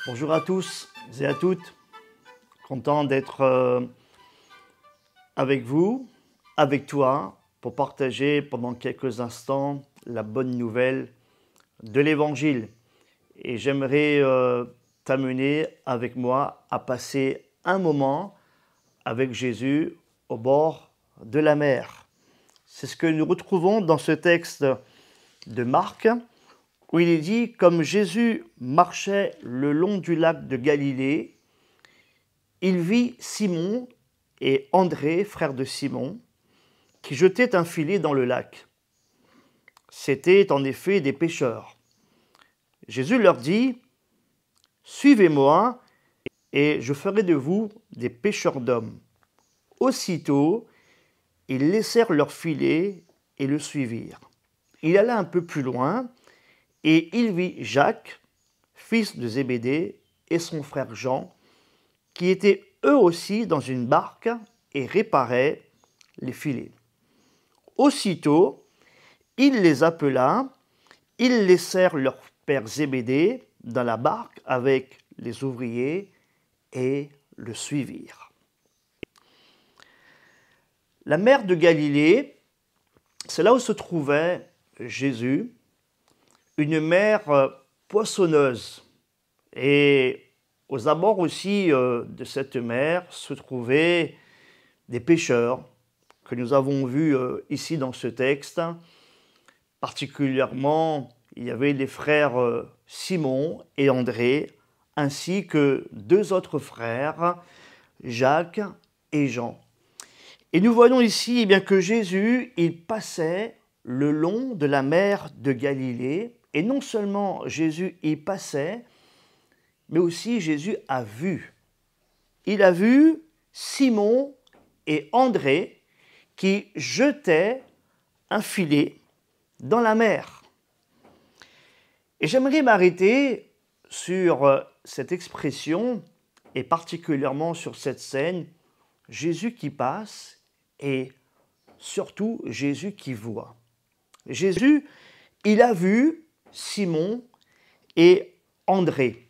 Bonjour à tous et à toutes, content d'être avec vous, avec toi, pour partager pendant quelques instants la bonne nouvelle de l'Évangile. Et j'aimerais t'amener avec moi à passer un moment avec Jésus au bord de la mer. C'est ce que nous retrouvons dans ce texte de Marc, où il est dit, comme Jésus marchait le long du lac de Galilée, il vit Simon et André, frères de Simon, qui jetaient un filet dans le lac. C'étaient en effet des pêcheurs. Jésus leur dit, « Suivez-moi, et je ferai de vous des pêcheurs d'hommes. » Aussitôt, ils laissèrent leur filet et le suivirent. Il alla un peu plus loin, et il vit Jacques, fils de Zébédée, et son frère Jean, qui étaient eux aussi dans une barque et réparaient les filets. Aussitôt, il les appela, ils laissèrent leur père Zébédée dans la barque avec les ouvriers et le suivirent. La mer de Galilée, c'est là où se trouvait Jésus, une mer poissonneuse. Et aux abords aussi de cette mer se trouvaient des pêcheurs que nous avons vus ici dans ce texte. Particulièrement, il y avait les frères Simon et André, ainsi que deux autres frères, Jacques et Jean. Et nous voyons ici eh bien, que Jésus, il passait le long de la mer de Galilée. Et non seulement Jésus y passait, mais aussi Jésus a vu. Il a vu Simon et André qui jetaient un filet dans la mer. Et j'aimerais m'arrêter sur cette expression et particulièrement sur cette scène, Jésus qui passe et surtout Jésus qui voit. Jésus, il a vu Simon et André.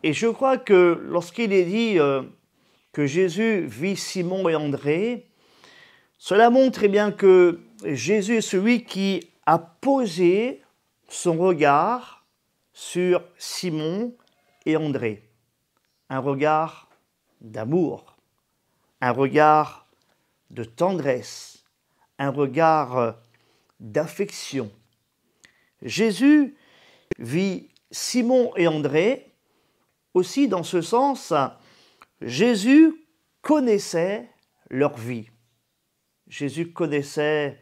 Et je crois que lorsqu'il est dit que Jésus vit Simon et André, cela montre très bien que Jésus est celui qui a posé son regard sur Simon et André. Un regard d'amour, un regard de tendresse, un regard d'affection. Jésus vit Simon et André aussi dans ce sens, Jésus connaissait leur vie. Jésus connaissait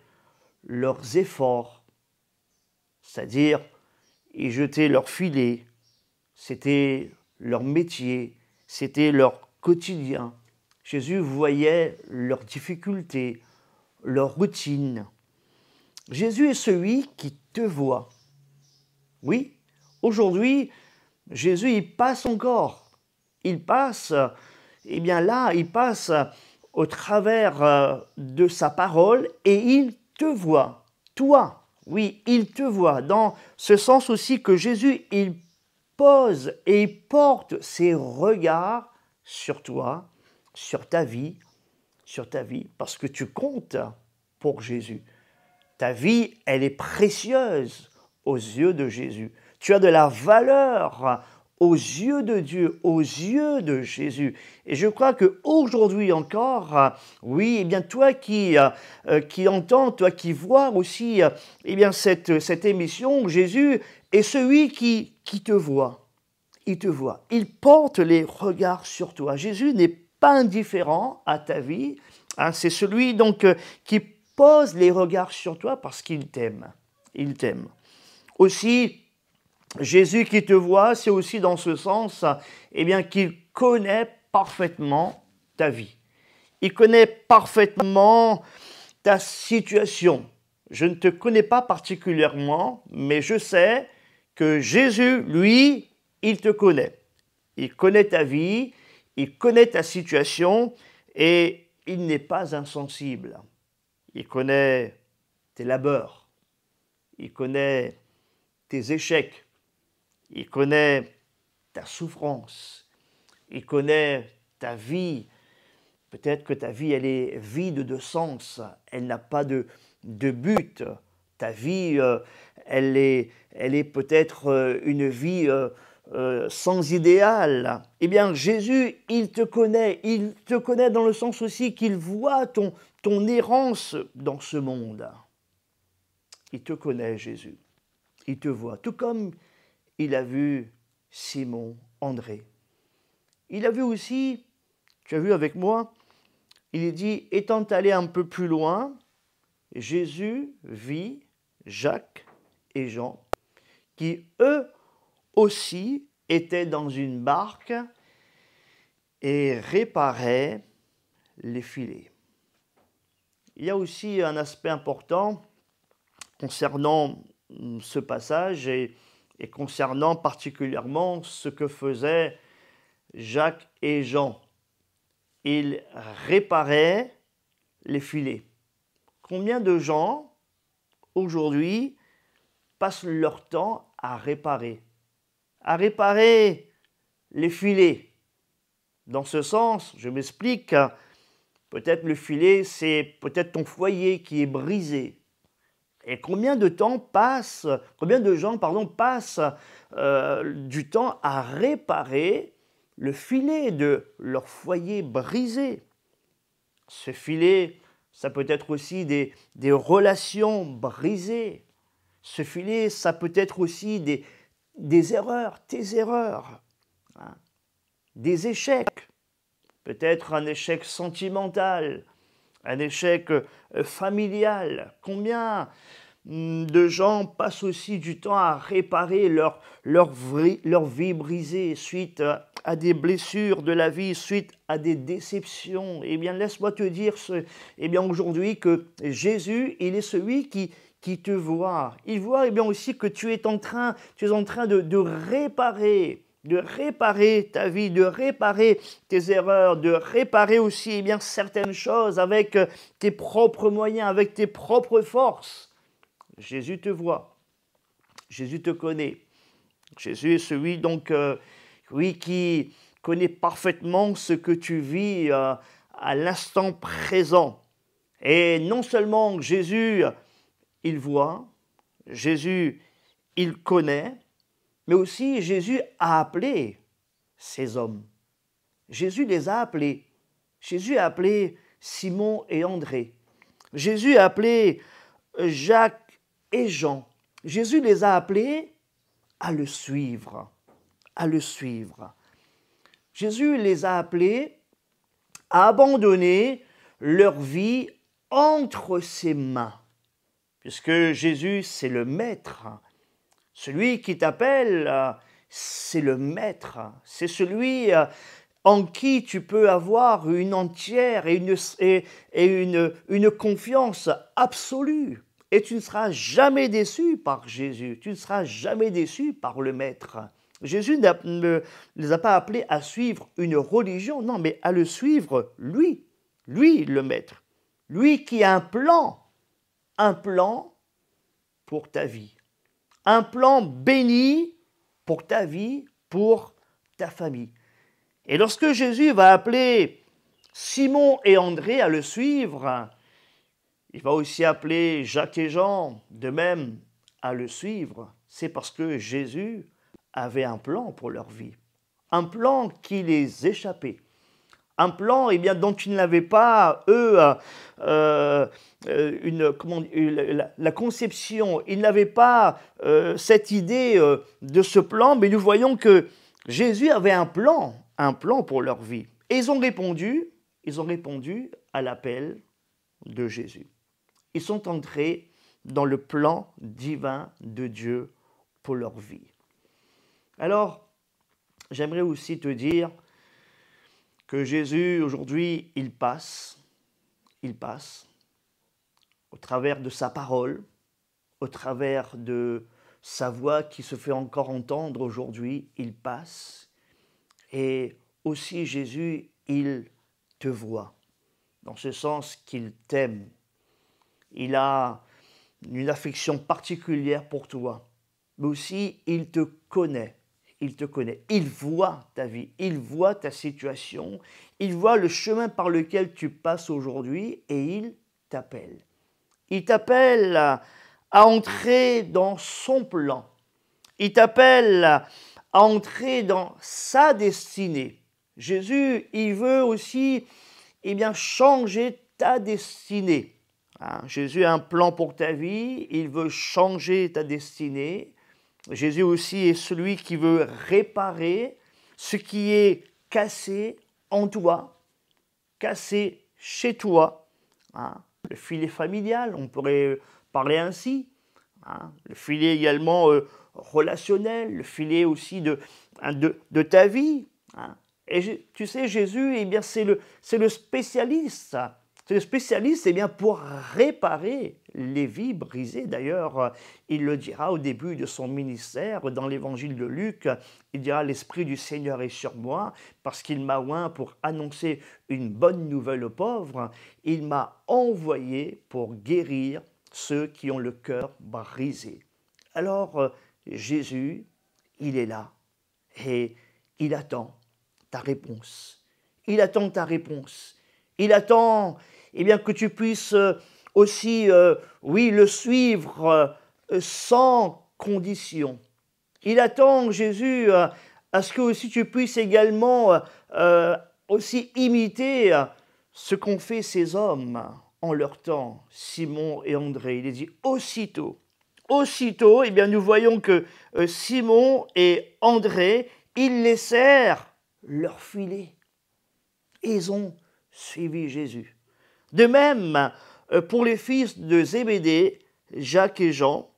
leurs efforts, c'est-à-dire ils jetaient leur filet, c'était leur métier, c'était leur quotidien. Jésus voyait leurs difficultés, leurs routines. Jésus est celui qui te voit. Oui, aujourd'hui, Jésus, il passe encore. Il passe, eh bien là, il passe au travers de sa parole et il te voit. Toi, oui, il te voit. Dans ce sens aussi que Jésus, il pose et il porte ses regards sur toi, sur ta vie, parce que tu comptes pour Jésus. Ta vie, elle est précieuse aux yeux de Jésus. Tu as de la valeur aux yeux de Dieu, aux yeux de Jésus. Et je crois qu'aujourd'hui encore, oui, eh bien toi qui entends, toi qui vois aussi eh bien cette émission, Jésus est celui qui te voit. Il te voit. Il porte les regards sur toi. Jésus n'est pas indifférent à ta vie. Hein, c'est celui donc qui pose les regards sur toi parce qu'il t'aime. Il t'aime. Aussi, Jésus qui te voit, c'est aussi dans ce sens eh bien, qu'il connaît parfaitement ta vie. Il connaît parfaitement ta situation. Je ne te connais pas particulièrement, mais je sais que Jésus, lui, il te connaît. Il connaît ta vie, il connaît ta situation et il n'est pas insensible. Il connaît tes labeurs, il connaît tes échecs, il connaît ta souffrance. Il connaît ta vie. Peut-être que ta vie, elle est vide de sens. Elle n'a pas de but. Ta vie, elle est peut-être une vie sans idéal. Eh bien, Jésus, il te connaît. Il te connaît dans le sens aussi qu'il voit ton errance dans ce monde. Il te connaît, Jésus. Il te voit. Tout comme il a vu Simon, André. Il a vu aussi, tu as vu avec moi, il est dit, étant allé un peu plus loin, Jésus vit Jacques et Jean, qui eux aussi étaient dans une barque et réparaient les filets. Il y a aussi un aspect important concernant ce passage et concernant particulièrement ce que faisaient Jacques et Jean. Ils réparaient les filets. Combien de gens aujourd'hui passent leur temps à réparer les filets? Dans ce sens, je m'explique, peut-être le filet, c'est peut-être ton foyer qui est brisé. Et combien de gens passent du temps à réparer le filet de leur foyer brisé? Ce filet, ça peut être aussi des relations brisées. Ce filet, ça peut être aussi des erreurs, tes erreurs, hein, des échecs. Peut-être un échec sentimental, un échec familial. Combien de gens passent aussi du temps à réparer leur vie brisée suite à des blessures de la vie, suite à des déceptions? Eh bien, laisse-moi te dire aujourd'hui que Jésus, il est celui qui te voit. Il voit aussi que tu es en train de réparer ta vie, de réparer tes erreurs, de réparer aussi certaines choses avec tes propres moyens, avec tes propres forces. Jésus te voit, Jésus te connaît. Jésus est celui qui connaît parfaitement ce que tu vis à l'instant présent. Et non seulement Jésus, il voit, Jésus, il connaît, mais aussi Jésus a appelé ces hommes. Jésus les a appelés. Jésus a appelé Simon et André. Jésus a appelé Jacques et Jean. Jésus les a appelés à le suivre. À le suivre. Jésus les a appelés à abandonner leur vie entre ses mains. Puisque Jésus, c'est le Maître. Celui qui t'appelle, c'est le Maître. C'est celui en qui tu peux avoir une entière et une confiance absolue. Et tu ne seras jamais déçu par Jésus. Tu ne seras jamais déçu par le Maître. Jésus ne les a pas appelés à suivre une religion, non, mais à le suivre lui le Maître. Lui qui a un plan pour ta vie. Un plan béni pour ta vie, pour ta famille. Et lorsque Jésus va appeler Simon et André à le suivre, il va aussi appeler Jacques et Jean de même à le suivre. C'est parce que Jésus avait un plan pour leur vie. Un plan qui les échappait. Un plan dont ils n'avaient pas, eux, la conception. Ils n'avaient pas cette idée de ce plan, mais nous voyons que Jésus avait un plan pour leur vie. Et ils ont répondu à l'appel de Jésus. Ils sont entrés dans le plan divin de Dieu pour leur vie. Alors, j'aimerais aussi te dire que Jésus, aujourd'hui, il passe au travers de sa parole, au travers de sa voix qui se fait encore entendre aujourd'hui, il passe. Et aussi Jésus, il te voit, dans ce sens qu'il t'aime. Il a une affection particulière pour toi, mais aussi il te connaît. il te connaît, il voit ta vie, il voit ta situation, il voit le chemin par lequel tu passes aujourd'hui et il t'appelle. Il t'appelle à entrer dans son plan. Il t'appelle à entrer dans sa destinée. Jésus, il veut aussi changer ta destinée. Jésus a un plan pour ta vie, il veut changer ta destinée. Jésus aussi est celui qui veut réparer ce qui est cassé en toi, cassé chez toi. Le filet familial, on pourrait parler ainsi. Le filet également relationnel, le filet aussi de ta vie. Et tu sais, Jésus, c'est le spécialiste. C'est le spécialiste pour réparer les vies brisées. D'ailleurs, il le dira au début de son ministère, dans l'évangile de Luc, il dira « L'Esprit du Seigneur est sur moi, parce qu'il m'a oint pour annoncer une bonne nouvelle aux pauvres. Il m'a envoyé pour guérir ceux qui ont le cœur brisé. » Alors, Jésus, il est là et il attend ta réponse. Il attend ta réponse. Il attend que tu puisses aussi, le suivre sans condition. Il attend, Jésus, à ce que aussi tu puisses également aussi imiter ce qu'ont fait ces hommes en leur temps, Simon et André. Il est dit aussitôt, nous voyons que Simon et André, ils laissèrent leur filet. Ils ont suivi Jésus. De même, pour les fils de Zébédée, Jacques et Jean,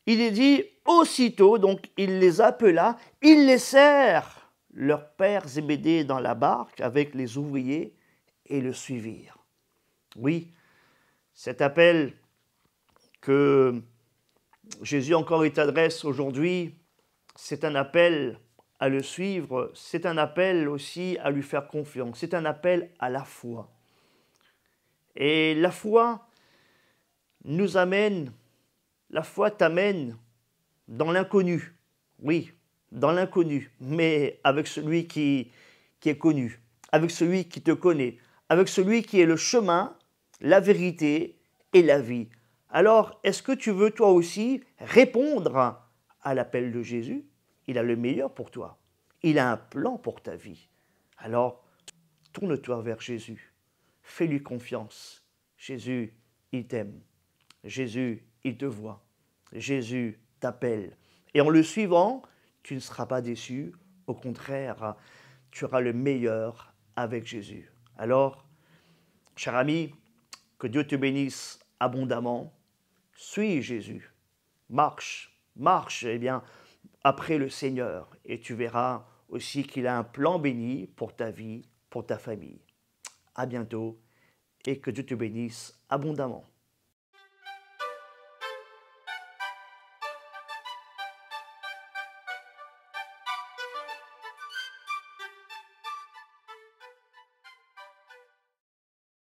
il est dit aussitôt, donc il les appela, ils laissèrent leur père Zébédée dans la barque avec les ouvriers et le suivirent. Oui, cet appel que Jésus encore il t'adresse aujourd'hui, c'est un appel à le suivre, c'est un appel aussi à lui faire confiance, c'est un appel à la foi. Et la foi la foi t'amène dans l'inconnu, oui, dans l'inconnu, mais avec celui qui est connu, avec celui qui te connaît, avec celui qui est le chemin, la vérité et la vie. Alors, est-ce que tu veux toi aussi répondre à l'appel de Jésus? Il a le meilleur pour toi. Il a un plan pour ta vie. Alors, tourne-toi vers Jésus. Fais-lui confiance. Jésus, il t'aime. Jésus, il te voit. Jésus t'appelle. Et en le suivant, tu ne seras pas déçu. Au contraire, tu auras le meilleur avec Jésus. Alors, cher ami, que Dieu te bénisse abondamment. Suis Jésus. Marche après le Seigneur. Et tu verras aussi qu'il a un plan béni pour ta vie, pour ta famille. À bientôt et que Dieu te bénisse abondamment.